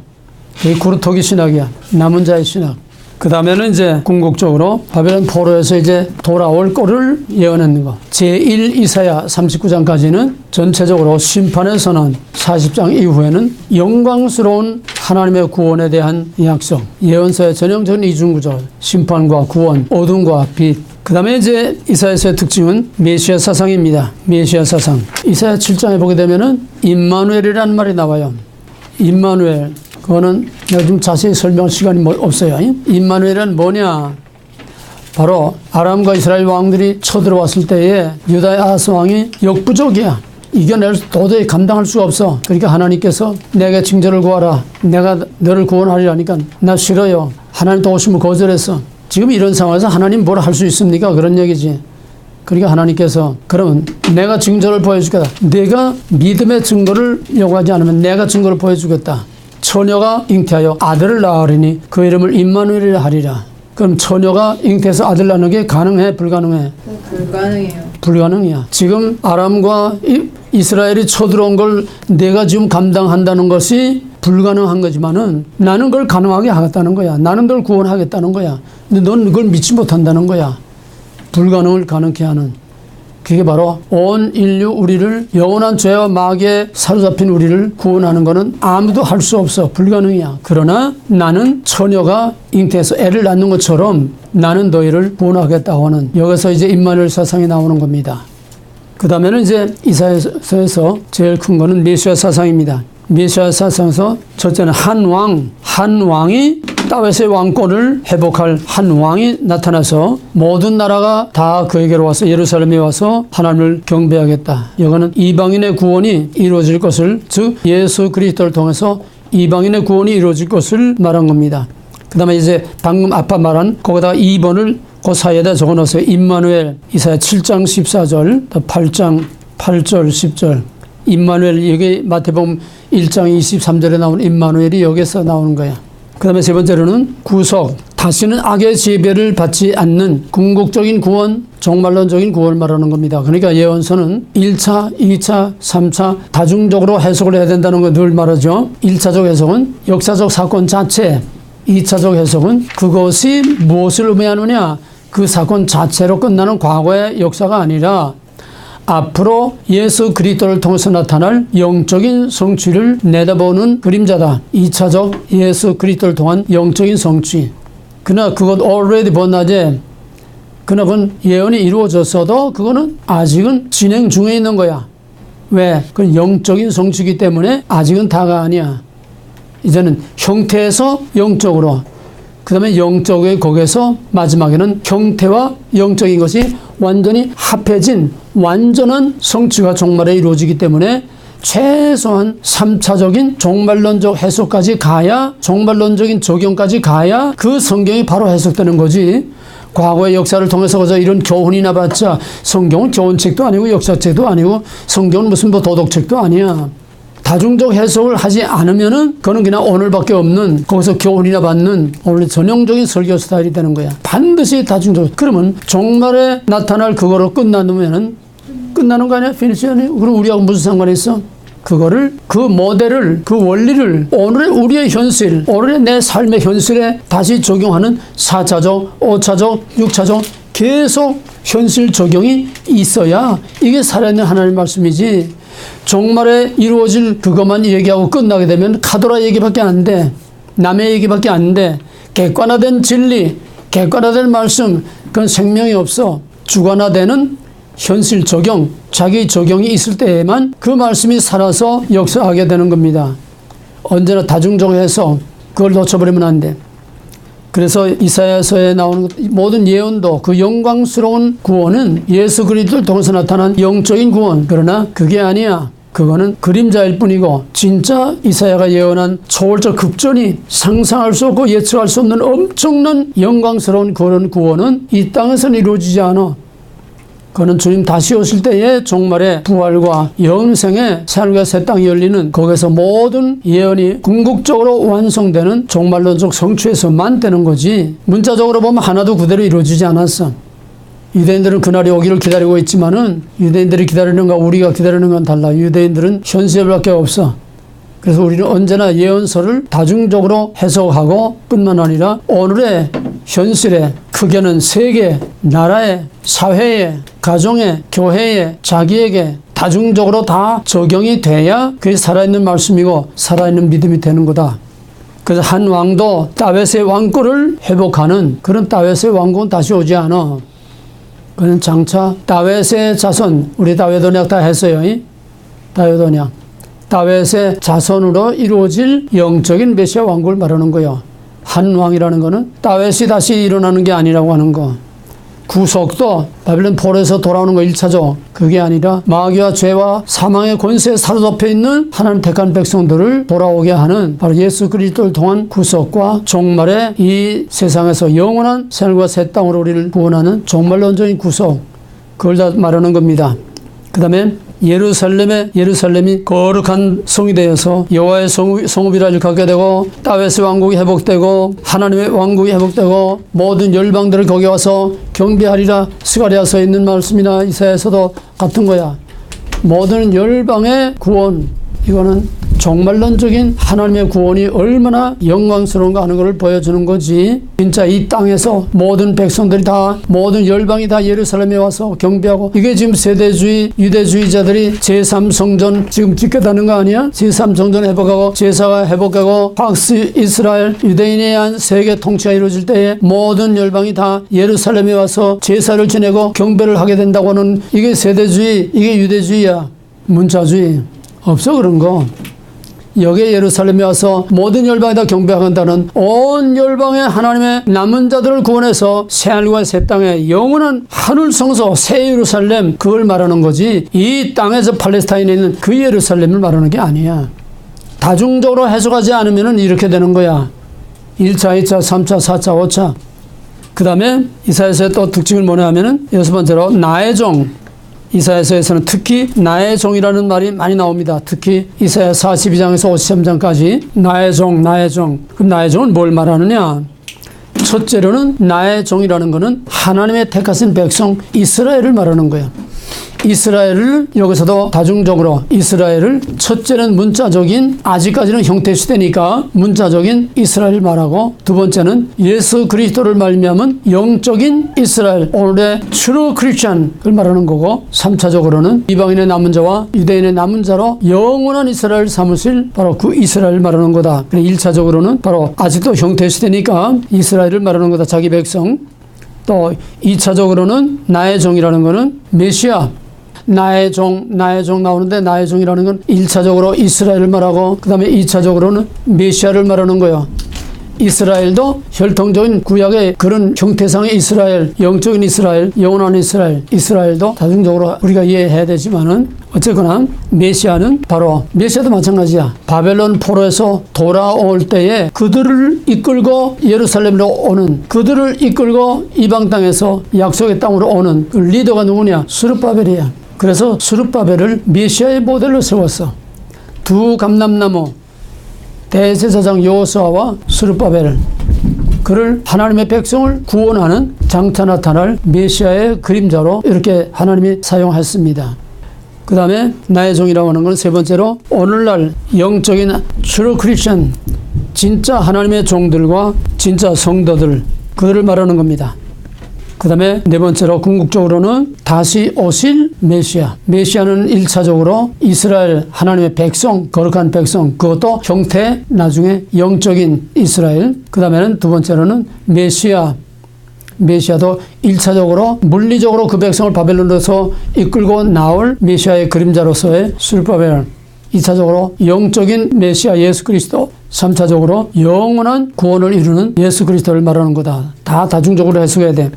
이 구루토기 신학이야. 남은 자의 신학. 그 다음에는 이제 궁극적으로 바벨론 포로에서 이제 돌아올 거를 예언하는 거. 제1 이사야 39장까지는 전체적으로 심판의 선언, 40장 이후에는 영광스러운 하나님의 구원에 대한 약속, 예언서의 전형적인 이중구조, 심판과 구원, 어둠과 빛, 그 다음에 이제 이사야서의 특징은 메시아 사상입니다. 메시아 사상. 이사야 7장에 보게 되면은 임마누엘이라는 말이 나와요. 임마누엘. 그거는 내가 좀 자세히 설명할 시간이 없어요. 임마누엘은 뭐냐? 바로 아람과 이스라엘 왕들이 쳐들어왔을 때에 유다의 아하스 왕이 역부족이야. 이겨낼 도저히 감당할 수가 없어. 그러니까 하나님께서 내게 징조를 구하라. 내가 너를 구원하리라니까 나 싫어요. 하나님 도우심을 거절했어. 지금 이런 상황에서 하나님 뭘 할 수 있습니까? 그런 얘기지. 그러니까 하나님께서 그러면 내가 증거를 보여주겠다. 내가 믿음의 증거를 요구하지 않으면 내가 증거를 보여주겠다. 처녀가 잉태하여 아들을 낳으리니 그 이름을 임마누엘이라 하리라. 그럼 처녀가 잉태해서 아들 낳는 게 가능해? 불가능해? 불가능해요. 불가능이야. 지금 아람과 이스라엘이 쳐들어온 걸 내가 지금 감당한다는 것이 불가능한 거지만은 나는 그걸 가능하게 하겠다는 거야. 나는 널 구원하겠다는 거야. 근데 넌 그걸 믿지 못한다는 거야. 불가능을 가능케 하는. 그게 바로 온 인류 우리를 영원한 죄와 마귀에 사로잡힌 우리를 구원하는 것은 아무도 할 수 없어. 불가능이야. 그러나 나는 처녀가 잉태해서 애를 낳는 것처럼 나는 너희를 구원하겠다고 하는 여기서 이제 임마누엘 사상이 나오는 겁니다. 그 다음에는 이제 이사야서에서 제일 큰 거는 메시아 사상입니다. 메시아 사상에서 첫째는 한 왕이 다윗의 왕권을 회복할 한 왕이 나타나서 모든 나라가 다 그에게로 와서 예루살렘에 와서 하나님을 경배하겠다. 이거는 이방인의 구원이 이루어질 것을, 즉 예수 그리스도를 통해서 이방인의 구원이 이루어질 것을 말한 겁니다. 그 다음에 이제 방금 아까 말한 거기다가 2번을 그 사이에다 적어놓으세요. 임마누엘. 이사야 7장 14절, 8장 8절 10절. 임마누엘, 여기 마태복음 1장 23절에 나온 임마누엘이 여기서 나오는 거야. 그 다음에 세 번째로는 구속. 다시는 악의 지배를 받지 않는 궁극적인 구원, 종말론적인 구원을 말하는 겁니다. 그러니까 예언서는 1차, 2차, 3차 다중적으로 해석을 해야 된다는 거 늘 말하죠. 1차적 해석은 역사적 사건 자체, 2차적 해석은 그것이 무엇을 의미하느냐, 그 사건 자체로 끝나는 과거의 역사가 아니라 앞으로 예수 그리스도를 통해서 나타날 영적인 성취를 내다보는 그림자다. 2차적 예수 그리스도를 통한 영적인 성취. 그러나 그것 already 번나제. 그러나 그건 예언이 이루어졌어도 그거는 아직은 진행 중에 있는 거야. 왜? 그건 영적인 성취이기 때문에 아직은 다가 아니야. 이제는 형태에서 영적으로, 그 다음에 영적의 거기에서 마지막에는 형태와 영적인 것이 완전히 합해진 완전한 성취가 종말에 이루어지기 때문에 최소한 3차적인 종말론적 해석까지 가야, 종말론적인 적용까지 가야 그 성경이 바로 해석되는 거지. 과거의 역사를 통해서 그저 이런 교훈이나 봤자, 성경은 교훈책도 아니고 역사책도 아니고 성경은 무슨 뭐 도덕책도 아니야. 다중적 해석을 하지 않으면은 그거는 그냥 오늘밖에 없는, 거기서 교훈이나 받는 오늘 전형적인 설교 스타일이 되는 거야. 반드시 다중적. 그러면 종말에 나타날 그거로 끝나면은 끝나는 거 아니야? 피니시 아니야? 그럼 우리하고 무슨 상관이 있어? 그거를, 그 모델을, 그 원리를 오늘의 우리의 현실, 오늘의 내 삶의 현실에 다시 적용하는 4차적, 5차적, 6차적 계속 현실 적용이 있어야 이게 살아있는 하나님의 말씀이지. 종말에 이루어질 그것만 얘기하고 끝나게 되면 카도라 얘기밖에 안 돼. 남의 얘기밖에 안 돼. 객관화된 진리, 객관화된 말씀, 그건 생명이 없어. 주관화되는 현실 적용, 자기 적용이 있을 때에만 그 말씀이 살아서 역사하게 되는 겁니다. 언제나 다중적 해석, 그걸 놓쳐버리면 안 돼. 그래서 이사야서에 나오는 모든 예언도 그 영광스러운 구원은 예수 그리스도를 통해서 나타난 영적인 구원. 그러나 그게 아니야. 그거는 그림자일 뿐이고 진짜 이사야가 예언한 초월적 극전이 상상할 수 없고 예측할 수 없는 엄청난 영광스러운 그런 구원은 이 땅에서는 이루어지지 않아. 그거는 주님 다시 오실 때의 종말의 부활과 영생의 새하늘과 새 땅이 열리는, 거기서 모든 예언이 궁극적으로 완성되는 종말론적 성취에서만 되는 거지. 문자적으로 보면 하나도 그대로 이루어지지 않았어. 유대인들은 그날이 오기를 기다리고 있지만은 유대인들이 기다리는 거 우리가 기다리는 건 달라. 유대인들은 현실밖에 없어. 그래서 우리는 언제나 예언서를 다중적으로 해석하고 뿐만 아니라 오늘의 현실에, 크게는 세계, 나라에, 사회에, 가정에, 교회에, 자기에게 다중적으로 다 적용이 돼야 그게 살아있는 말씀이고 살아있는 믿음이 되는 거다. 그래서 한 왕도 다윗의 왕권을 회복하는 그런 다윗의 왕국은 다시 오지 않아. 그는 장차 다윗의 자손, 우리 다윗 언약 다 했어요. 다윗 언약. 다윗의 자손으로 이루어질 영적인 메시아 왕국을 말하는 거예요. 한 왕이라는 거는 다윗이 다시 일어나는 게 아니라고 하는 거. 구속도 바빌론 포로에서 돌아오는 거 1차죠. 그게 아니라 마귀와 죄와 사망의 권세에 사로잡혀 있는 하나님 택한 백성들을 돌아오게 하는 바로 예수 그리스도를 통한 구속과 종말의 이 세상에서 영원한 생활과 새 땅으로 우리를 구원하는 종말론적인 구속, 그걸 다 말하는 겁니다. 그 다음에 예루살렘이 거룩한 성이 되어서 여호와의 성읍이라 갖게 되고 다윗의 왕국이 회복되고 하나님의 왕국이 회복되고 모든 열방들을 거기 와서 경배하리라. 스가랴서 있는 말씀이나 이사야서도 같은 거야. 모든 열방의 구원, 이거는 종말론적인 하나님의 구원이 얼마나 영광스러운가 하는 것을 보여주는 거지. 진짜 이 땅에서 모든 백성들이 다, 모든 열방이 다 예루살렘에 와서 경배하고, 이게 지금 세대주의 유대주의자들이 제3성전 지금 짓겠다는 거 아니야? 제3성전 회복하고 제사가 회복하고 박스 이스라엘 유대인에 의한 세계 통치가 이루어질 때에 모든 열방이 다 예루살렘에 와서 제사를 지내고 경배를 하게 된다고 하는, 이게 세대주의, 이게 유대주의야. 문자주의 없어 그런 거. 여기에 예루살렘에 와서 모든 열방이 다 경배한다는, 온 열방의 하나님의 남은 자들을 구원해서 새하늘과 새 땅에 영원한 하늘 성소 새 예루살렘, 그걸 말하는 거지. 이 땅에서 팔레스타인에 있는 그 예루살렘을 말하는 게 아니야. 다중적으로 해석하지 않으면 이렇게 되는 거야. 1차, 2차, 3차, 4차, 5차. 그 다음에 이사야서의 또 특징을 뭐냐 하면은, 여섯 번째로 나의 종. 이사야서에서는 특히 나의 종이라는 말이 많이 나옵니다. 특히 이사야 42장에서 53장까지 나의 종, 나의 종. 그럼 나의 종은 뭘 말하느냐? 첫째로는 나의 종이라는 것은 하나님의 택하신 백성 이스라엘을 말하는 거예요. 이스라엘을 여기서도 다중적으로 이스라엘을, 첫째는 문자적인, 아직까지는 형태 시대니까 문자적인 이스라엘을 말하고, 두 번째는 예수 그리스도를 말미암은 영적인 이스라엘, 오늘의 true Christian을 말하는 거고, 3차적으로는 이방인의 남은 자와 유대인의 남은 자로 영원한 이스라엘 삼으실 바로 그 이스라엘을 말하는 거다. 1차적으로는 바로 아직도 형태 시대니까 이스라엘을 말하는 거다, 자기 백성. 또 2차적으로는 나의 종이라는 거는 메시아, 나의 종 나오는데, 나의 종이라는 건 1차적으로 이스라엘을 말하고, 그 다음에 2차적으로는 메시아를 말하는 거예요. 이스라엘도 혈통적인 구약의 그런 형태상의 이스라엘, 영적인 이스라엘, 영원한 이스라엘, 이스라엘도 다중적으로 우리가 이해해야 되지만은, 어쨌거나 메시아는 바로, 메시아도 마찬가지야. 바벨론 포로에서 돌아올 때에 그들을 이끌고 예루살렘으로 오는, 그들을 이끌고 이방 땅에서 약속의 땅으로 오는 그 리더가 누구냐? 스룹바벨이야. 그래서 스룹바벨을 메시아의 모델로 세웠어. 두 감람나무, 대제사장 여호수아와 스룹바벨, 그를 하나님의 백성을 구원하는 장차 나타날 메시아의 그림자로 이렇게 하나님이 사용했습니다. 그 다음에 나의 종이라고 하는 건 세 번째로, 오늘날 영적인 true Christian, 진짜 하나님의 종들과 진짜 성도들, 그들을 말하는 겁니다. 그 다음에 네 번째로, 궁극적으로는 다시 오실 메시아. 메시아는 1차적으로 이스라엘, 하나님의 백성, 거룩한 백성, 그것도 형태, 나중에 영적인 이스라엘. 그 다음에는 두 번째로는 메시아. 메시아도 1차적으로 물리적으로 그 백성을 바벨론에서 이끌고 나올 메시아의 그림자로서의 스룹바벨. 2차적으로 영적인 메시아 예수 그리스도. 3차적으로 영원한 구원을 이루는 예수 그리스도를 말하는 거다. 다 다중적으로 해석해야 돼.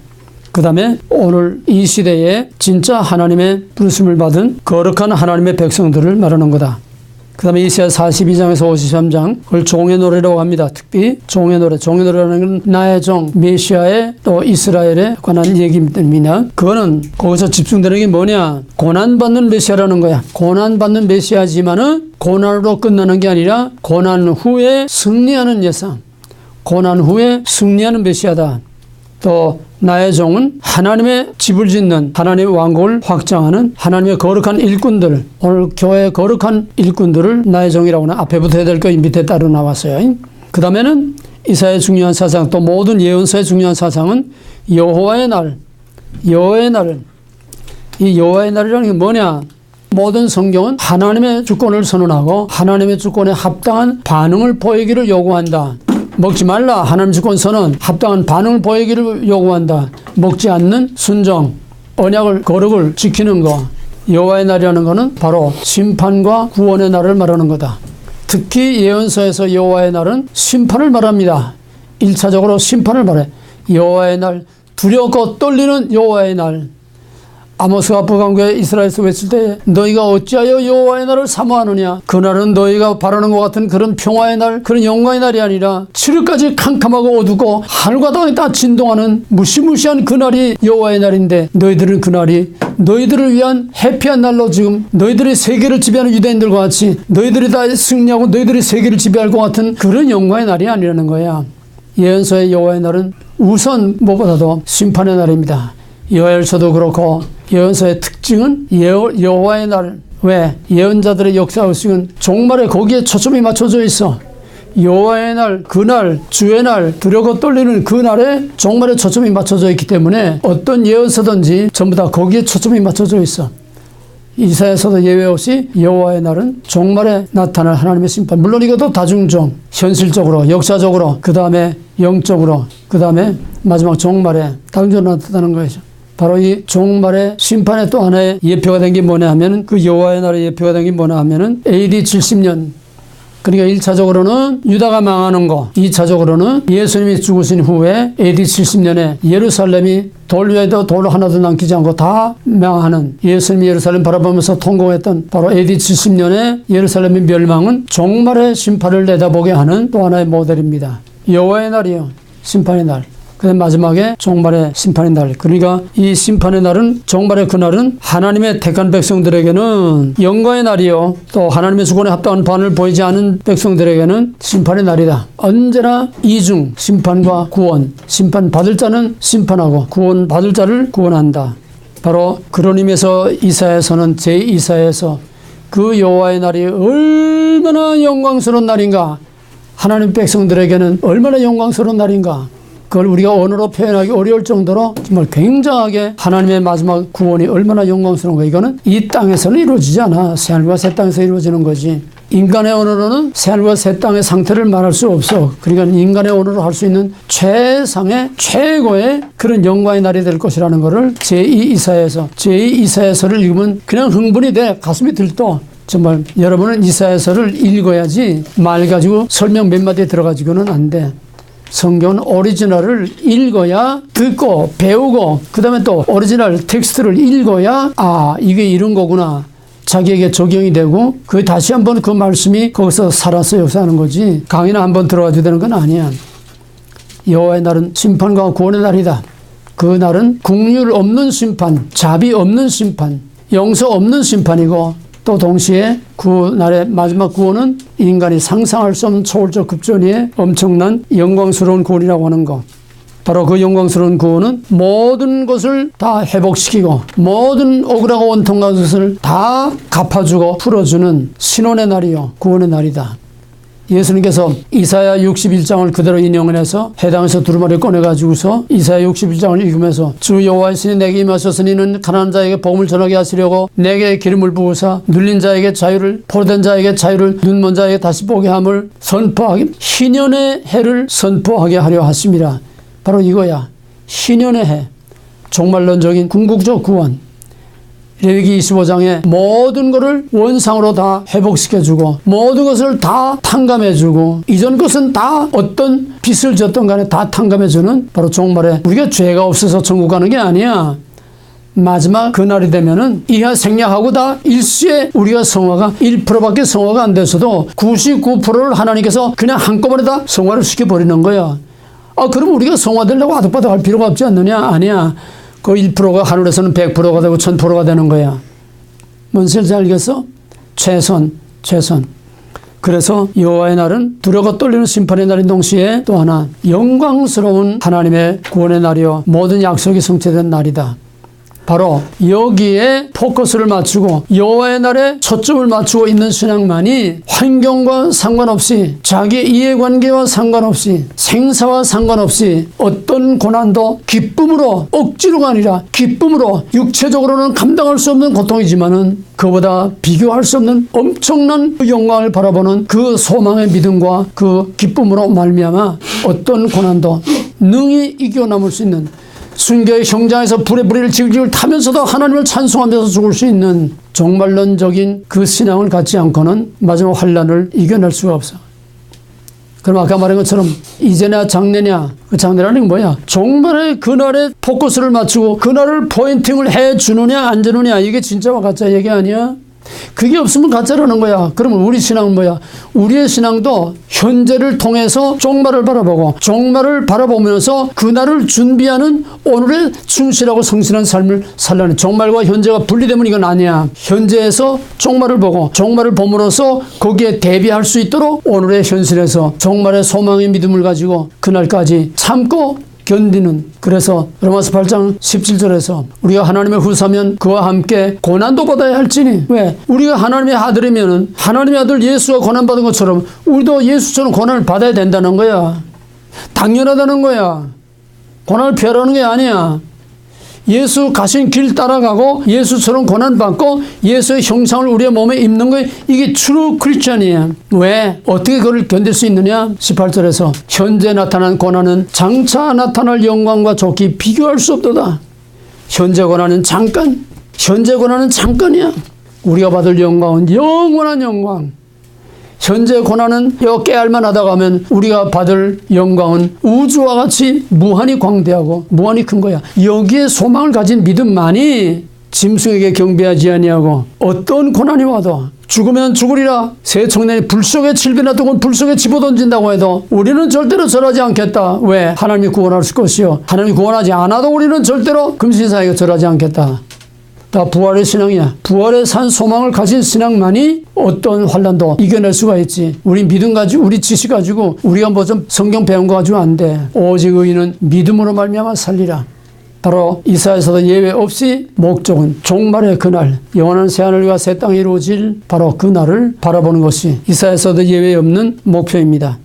그 다음에 오늘 이 시대에 진짜 하나님의 부르심을 받은 거룩한 하나님의 백성들을 말하는 거다. 그 다음에 이사야 42장에서 53장, 그걸 종의 노래라고 합니다. 특히 종의 노래. 종의 노래라는 건 나의 종, 메시아의 또 이스라엘에 관한 얘기입니다. 그거는 거기서 집중되는 게 뭐냐? 고난받는 메시아라는 거야. 고난받는 메시아지만은 고난으로 끝나는 게 아니라 고난 후에 승리하는 예상. 고난 후에 승리하는 메시아다. 또 나의 종은 하나님의 집을 짓는, 하나님의 왕국을 확장하는 하나님의 거룩한 일꾼들, 오늘 교회의 거룩한 일꾼들을 나의 종이라고 하는, 앞에 붙어야 될 거 밑에 따로 나왔어요. 그 다음에는 이사야의 중요한 사상, 또 모든 예언서의 중요한 사상은 여호와의 날. 여호와의 날. 이 여호와의 날이라는 게 뭐냐? 모든 성경은 하나님의 주권을 선언하고 하나님의 주권에 합당한 반응을 보이기를 요구한다. 먹지 말라, 하나님 주권 선언, 합당한 반응을 보이기를 요구한다. 먹지 않는 순종, 언약을 거룩을 지키는 거, 여호와의 날이라는 것은 바로 심판과 구원의 날을 말하는 거다. 특히 예언서에서 여호와의 날은 심판을 말합니다. 1차적으로 심판을 말해. 여호와의 날, 두렵고 떨리는 여호와의 날. 아모스가 북왕국에 이스라엘에서 외칠 때 너희가 어찌하여 여호와의 날을 사모하느냐. 그날은 너희가 바라는 것 같은 그런 평화의 날, 그런 영광의 날이 아니라 칠흑까지 캄캄하고 어둡고 하늘과 땅이 다 진동하는 무시무시한 그날이 여호와의 날인데, 너희들은 그날이 너희들을 위한 해피한 날로 지금 너희들이 세계를 지배하는 유대인들과 같이 너희들이 다 승리하고 너희들이 세계를 지배할 것 같은 그런 영광의 날이 아니라는 거야. 예언서의 여호와의 날은 우선 무엇보다도 심판의 날입니다. 여호와서도 그렇고 예언서의 특징은 여호와의 날. 왜? 예언자들의 역사의식은 종말에 거기에 초점이 맞춰져 있어. 여호와의 날, 그날, 주의 날, 두렵고 떨리는 그 날에 종말에 초점이 맞춰져 있기 때문에 어떤 예언서든지 전부 다 거기에 초점이 맞춰져 있어. 이사야서도 예외 없이 여호와의 날은 종말에 나타날 하나님의 심판. 물론 이것도 다중적, 현실적으로, 역사적으로, 그 다음에 영적으로, 그 다음에 마지막 종말에 다중적으로 나타나는 거죠. 바로 이 종말의 심판의 또 하나의 예표가 된 게 뭐냐 하면, 그 여호와의 날의 예표가 된 게 뭐냐 하면은 AD 70년. 그러니까 1차적으로는 유다가 망하는 거, 2차적으로는 예수님이 죽으신 후에 AD 70년에 예루살렘이 돌 위에도 돌 하나도 남기지 않고 다 망하는, 예수님이 예루살렘 바라보면서 통곡했던 바로 AD 70년에 예루살렘의 멸망은 종말의 심판을 내다보게 하는 또 하나의 모델입니다. 여호와의 날이요, 심판의 날. 그다음 마지막에 종말의 심판의 날. 그러니까 이 심판의 날은, 종말의 그날은 하나님의 택한 백성들에게는 영광의 날이요, 또 하나님의 주권에 합당한 반을 보이지 않은 백성들에게는 심판의 날이다. 언제나 이중, 심판과 구원. 심판 받을 자는 심판하고 구원 받을 자를 구원한다. 바로 그런 의미에서 이사야서는 제2사야에서 그 여호와의 날이 얼마나 영광스러운 날인가, 하나님 백성들에게는 얼마나 영광스러운 날인가, 그걸 우리가 언어로 표현하기 어려울 정도로 정말 굉장하게 하나님의 마지막 구원이 얼마나 영광스러운가. 이거는 이 땅에서는 이루어지지 않아. 새하늘과 새 땅에서 이루어지는 거지. 인간의 언어로는 새하늘과 새 땅의 상태를 말할 수 없어. 그러니까 인간의 언어로 할 수 있는 최상의 최고의 그런 영광의 날이 될 것이라는 것을 제2이사야서를 읽으면 그냥 흥분이 돼. 가슴이 들떠. 정말 여러분은 이사야서를 읽어야지 말 가지고 설명 몇 마디에 들어가지고는 안 돼. 성경은 오리지널을 읽어야, 듣고 배우고 그 다음에 또 오리지널 텍스트를 읽어야, 아, 이게 이런 거구나, 자기에게 적용이 되고 그 다시 한번 그 말씀이 거기서 살아서 역사하는 거지, 강의나 한번 들어가도 되는 건 아니야. 여호와의 날은 심판과 구원의 날이다. 그 날은 국률 없는 심판, 자비 없는 심판, 용서 없는 심판이고, 또 동시에 그 날의 마지막 구원은 인간이 상상할 수 없는 초월적 급전위의 엄청난 영광스러운 구원이라고 하는 것. 바로 그 영광스러운 구원은 모든 것을 다 회복시키고 모든 억울하고 원통한 것을 다 갚아주고 풀어주는 신원의 날이요, 구원의 날이다. 예수님께서 이사야 61장을 그대로 인용을 해서 해당에서 두루마리를 꺼내가지고서 이사야 61장을 읽으면서, 주 여호와이시니 내게 임하셨으니 이는 가난한 자에게 복음을 전하게 하시려고 내게 기름을 부으사 눌린 자에게 자유를, 포로된 자에게 자유를, 눈먼 자에게 다시 보게 함을 선포하기, 희년의 해를 선포하게 하려 하심이라. 바로 이거야. 희년의 해, 종말론적인 궁극적 구원. 레위기 25장에 모든 것을 원상으로 다 회복시켜주고 모든 것을 다 탕감해주고 이전 것은 다 어떤 빚을 졌던 간에 다 탕감해주는, 바로 종말에 우리가 죄가 없어서 천국 가는 게 아니야. 마지막 그날이 되면은 이하 생략하고 다 일시에 우리가 성화가 1%밖에 성화가 안 돼서도 99%를 하나님께서 그냥 한꺼번에 다 성화를 시켜버리는 거야. 아, 그럼 우리가 성화되려고 아득바득 할 필요가 없지 않느냐? 아니야. 그 1%가 하늘에서는 100%가 되고 1000%가 되는 거야. 뭔 소리인지 알겠어? 최선. 그래서 여호와의 날은 두려워 떨리는 심판의 날인 동시에 또 하나 영광스러운 하나님의 구원의 날이요, 모든 약속이 성취된 날이다. 바로 여기에 포커스를 맞추고 여호와의 날에 초점을 맞추고 있는 신앙만이 환경과 상관없이, 자기의 이해관계와 상관없이, 생사와 상관없이 어떤 고난도 기쁨으로, 억지로가 아니라 기쁨으로, 육체적으로는 감당할 수 없는 고통이지만은 그보다 비교할 수 없는 엄청난 영광을 바라보는 그 소망의 믿음과 그 기쁨으로 말미암아 어떤 고난도 능히 이겨남을 수 있는, 순교의 형장에서 불의 뿌리를 질질 타면서도 하나님을 찬송하면서 죽을 수 있는 종말론적인 그 신앙을 갖지 않고는 마지막 환난을 이겨낼 수가 없어. 그럼 아까 말한 것처럼 이제냐 장래냐, 그 장래라는 게 뭐야? 종말의 그날에 포커스를 맞추고 그날을 포인팅을 해주느냐 안 주느냐, 이게 진짜와 가짜 얘기 아니야? 그게 없으면 가짜라는 거야. 그러면 우리 신앙은 뭐야? 우리의 신앙도 현재를 통해서 종말을 바라보고 종말을 바라보면서 그날을 준비하는 오늘의 충실하고 성실한 삶을 살라는, 종말과 현재가 분리되면 이건 아니야. 현재에서 종말을 보고 종말을 봄으로써 거기에 대비할 수 있도록 오늘의 현실에서 종말의 소망의 믿음을 가지고 그날까지 참고 견디는. 그래서 로마서 8장 17절에서 우리가 하나님의 후사면 그와 함께 고난도 받아야 할지니, 왜? 우리가 하나님의 아들이면은 하나님의 아들 예수가 고난받은 것처럼 우리도 예수처럼 고난을 받아야 된다는 거야. 당연하다는 거야. 고난을 피하라는 게 아니야. 예수 가신 길 따라가고 예수처럼 고난받고 예수의 형상을 우리의 몸에 입는 거, 이게 트루 크리스천이에요. 왜? 어떻게 그걸 견딜 수 있느냐? 18절에서 현재 나타난 고난은 장차 나타날 영광과 좋게 비교할 수 없도다. 현재 고난은 잠깐, 현재 고난은 잠깐이야. 우리가 받을 영광은 영원한 영광. 현재 고난은 깨알만 하다가 하면 우리가 받을 영광은 우주와 같이 무한히 광대하고 무한히 큰 거야. 여기에 소망을 가진 믿음만이 짐승에게 경배하지 아니하고 어떤 고난이 와도 죽으면 죽으리라. 새 청년이 불 속에 칠비나 두고 불 속에 집어던진다고 해도 우리는 절대로 절하지 않겠다. 왜? 하나님이 구원하실 것이요, 하나님이 구원하지 않아도 우리는 절대로 금신사에게 절하지 않겠다. 다 부활의 신앙이야. 부활의 산 소망을 가진 신앙만이 어떤 환난도 이겨낼 수가 있지. 우리 믿음 가지고, 우리 지식 가지고, 우리가 뭐 좀 성경 배운 거 가지고 안 돼. 오직 의인은 믿음으로 말미암아 살리라. 바로 이사야서도 예외 없이 목적은 종말의 그날, 영원한 새하늘과 새 땅이 이루어질 바로 그날을 바라보는 것이 이사야서도 예외 없는 목표입니다.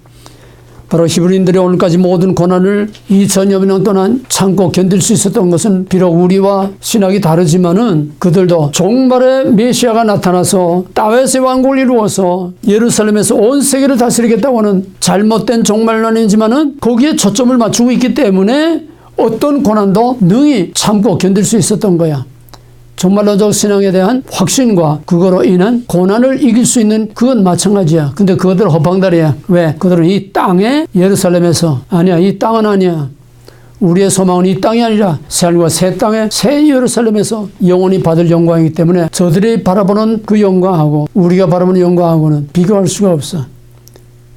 바로 히브리인들이 오늘까지 모든 고난을 2000여 년 동안 참고 견딜 수 있었던 것은 비록 우리와 신학이 다르지만은 그들도 종말의 메시아가 나타나서 다윗의 왕국을 이루어서 예루살렘에서 온 세계를 다스리겠다고 하는 잘못된 종말론이지만은 거기에 초점을 맞추고 있기 때문에 어떤 고난도 능히 참고 견딜 수 있었던 거야. 종말론적 신앙에 대한 확신과 그거로 인한 고난을 이길 수 있는, 그건 마찬가지야. 근데 그것들은 허방다리야. 왜? 그들은 이 땅에 예루살렘에서, 아니야, 이 땅은 아니야. 우리의 소망은 이 땅이 아니라 새하늘과 새 땅에 새 예루살렘에서 영원히 받을 영광이기 때문에 저들이 바라보는 그 영광하고 우리가 바라보는 영광하고는 비교할 수가 없어.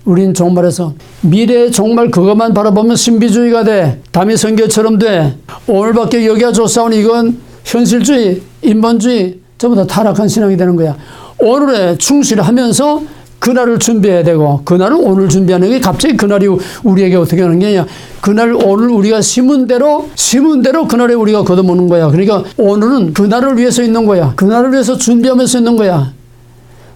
우린 종말에서 미래의 종말 그것만 바라보면 신비주의가 돼. 다미 선교처럼 돼. 오늘밖에 여기가 좋사오니 이건 현실주의, 인본주의, 전부 다 타락한 신앙이 되는 거야. 오늘에 충실하면서 그날을 준비해야 되고, 그날은 오늘 준비하는 게 갑자기 그날이 우리에게 어떻게 하는 게 아니야. 그날 오늘 우리가 심은 대로 그날에 우리가 걷어먹는 거야. 그러니까 오늘은 그날을 위해서 있는 거야. 그날을 위해서 준비하면서 있는 거야.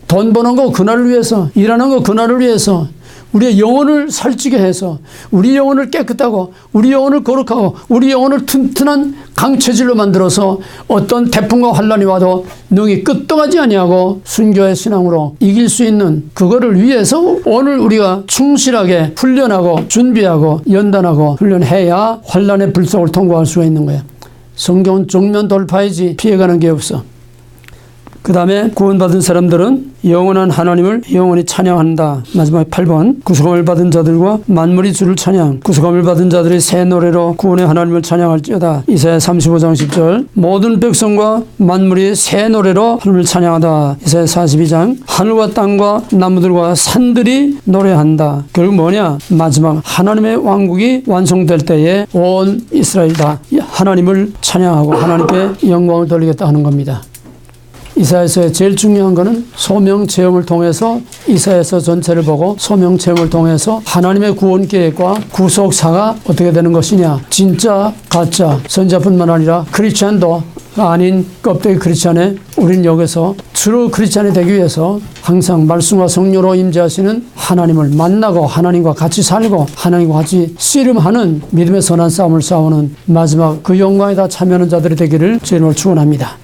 돈 버는 거 그날을 위해서, 일하는 거 그날을 위해서, 우리의 영혼을 살찌게 해서 우리 영혼을 깨끗하고 우리 영혼을 거룩하고 우리 영혼을 튼튼한 강체질로 만들어서 어떤 태풍과 환란이 와도 능히 끄떡하지 아니하고 순교의 신앙으로 이길 수 있는, 그거를 위해서 오늘 우리가 충실하게 훈련하고 준비하고 연단하고 훈련해야 환란의 불속을 통과할 수가 있는 거야. 성경은 정면 돌파이지 피해가는 게 없어. 그 다음에 구원받은 사람들은 영원한 하나님을 영원히 찬양한다. 마지막 8번, 구속함을 받은 자들과 만물이 주를 찬양. 구속함을 받은 자들이 새 노래로 구원의 하나님을 찬양할지어다. 이사야 35장 10절, 모든 백성과 만물이 새 노래로 하나님을 찬양하다. 이사야 42장, 하늘과 땅과 나무들과 산들이 노래한다. 결국 뭐냐? 마지막 하나님의 왕국이 완성될 때에 온 이스라엘 다 하나님을 찬양하고 하나님께 영광을 돌리겠다 하는 겁니다. 이사야서의 제일 중요한 거는 소명 체험을 통해서, 이사야서 전체를 보고 소명 체험을 통해서 하나님의 구원 계획과 구속사가 어떻게 되는 것이냐. 진짜 가짜 선자뿐만 아니라 크리스찬도 아닌 껍데기 크리스찬에 우린 여기서 트루 크리스찬이 되기 위해서 항상 말씀과 성령으로 임재하시는 하나님을 만나고 하나님과 같이 살고 하나님과 같이 씨름하는 믿음의 선한 싸움을 싸우는 마지막 그 영광에 다 참여하는 자들이 되기를 주님을 축원합니다.